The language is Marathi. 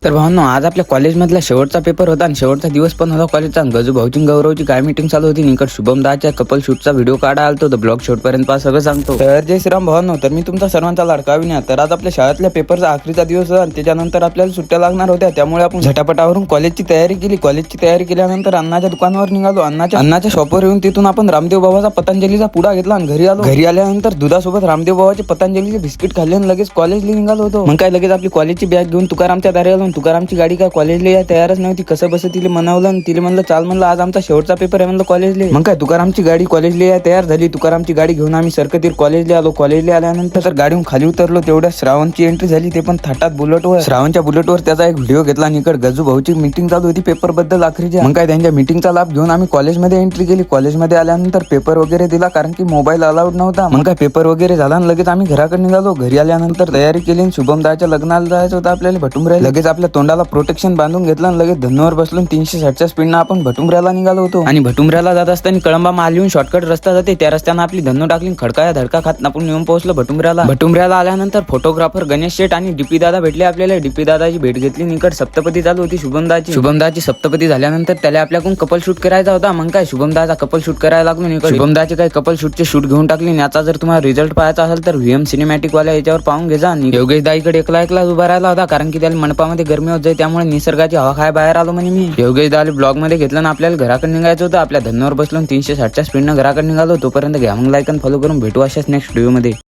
तर भावनो आज आपल्या कॉलेजमधला शेवटचा पेपर होता आणि शेवटचा दिवस पण होता कॉलेजचा. गजू भाऊची गौरवची काय मीटिंग चालू होती. निकट शुभम दाच्या कपल शूटचा व्हिडिओ काढा आलतो. तर ब्लॉग शेवटपर्यंत पहा, सगळं सांगतो. तर जय श्रीराम भावनो. तर मी तुमचा सर्वांचा लाडका विनय. तर आज आपल्या शाळेतल्या पेपरचा आखरीचा दिवस होता आणि त्याच्यानंतर आपल्याला सुट्ट्या लागणार होत्या. त्यामुळे आपण झटापटावरून कॉलेजची तयारी केली. कॉलेजची तयारी केल्यानंतर अण्णाच्या दुकानावर निघालो. अण्णाच्या शॉपवर येऊन तिथून आपण रामदेव बाबाचा पतंजलीचा पुडा घेतला आणि घरी आलो. घरी आल्यानंतर दुधासोबत रामदेव बाबाचे पतंजलीचे बिस्किट खाल्ले आणि लगेच कॉलेजला निघालो होतो. मग काय लगेच आपली कॉलेजची बॅग घेऊन तुकारामच्या दारी आलो. तुकारामची गाडी काय कॉलेजला या तयारच नव्हती. कसं बस तिला म्हणावलं आणि तिला म्हणलं चाल, म्हणलं आज आमचा शेवटचा पेपर आहे म्हणलं कॉलेजला. मग काय तुकारामची गाडी कॉलेजला या तयार झाली. तुकारामची गाडी घेऊन आम्ही सरकतीर कॉलेजला आलो. कॉलेजला आल्यानंतर तर गाडीहून खाली उतरलो. तेवढ्या श्रावणची एंट्री झाली, ते पण थाटात बुलेटवर. श्रावणच्या बुलेटवर त्याचा एक व्हिडिओ घेतला. निकड गजू भाऊची मीटिंग चालू होती पेपर बद्दल आखरीच्या. मग काय त्यांच्या मीटिंगचा लाभ घेऊन आम्ही कॉलेजमध्ये एंट्री केली. कॉलेजमध्ये आल्यानंतर पेपर वगैरे दिला, कारण की मोबाईल अलाउड नव्हता. मग काय पेपर वगैरे झाला आणि लगेच आम्ही घराकडे निघालो. घरी आल्यानंतर तयारी केली. शुभम दाच्या लग्नाला जायचं होतं आपल्याला भटुंबऱ्याला. लगेच आपल्या तोंडाला प्रोटेक्शन बांधून घेतलं आणि लगेच धन्नोवर बसलून 360च्या स्पीडनं आपण भटुंबऱ्याला निघालो होतो. आणि भटुंबऱ्याला जात असताना कळंबा माल येऊन शॉर्टकट रस्ता जाते, त्या रस्त्यानं आपली धन्नो टाकली. खडकाया धडका खात आपण येऊन पोहोचलो भटुंबऱ्याला. भटुंबऱ्याला आल्यानंतर फोटोग्राफर गणेश शेठ आणि डीपी दादा भेटले आपल्याला. डीपी दादाची भेट घेतली. निकट सप्तपदी चालू होती शुभमदाची सप्तपदी झाल्यानंतर त्याला आपल्याकडून कपल शूट करायचा होता. मग काय शुभमदाचा कपल शूट करायला लागलो. निकट शुभमदाचे काही कपल शूटचे शूट घेऊन टाकले. याचा जर तुम्हाला रिझल्ट पाहायचा असेल तर व्हीएम सिनेमॅटिक वाल्या याच्यावर पाहून घे जा. योगेश दाईकडे एकला उभा राहिला होता, कारण की त्याला मंडपामध्ये गरमी होत जाई, त्यामुळे निसर्गाची हवा खाय बाहेर आलो म्हणे मी. योगेश दाले ब्लॉग मध्ये घेतलं ना आपल्याला घराकडे निघायचं होतं. आपल्या धन्नोवर बसलो 360च्या स्पीडनं घराकडे निघालो. तोपर्यंत घ्या मग लाईक आणि फॉलो करून भेटू अशाच नेक्स्ट व्हिडिओ मध्ये.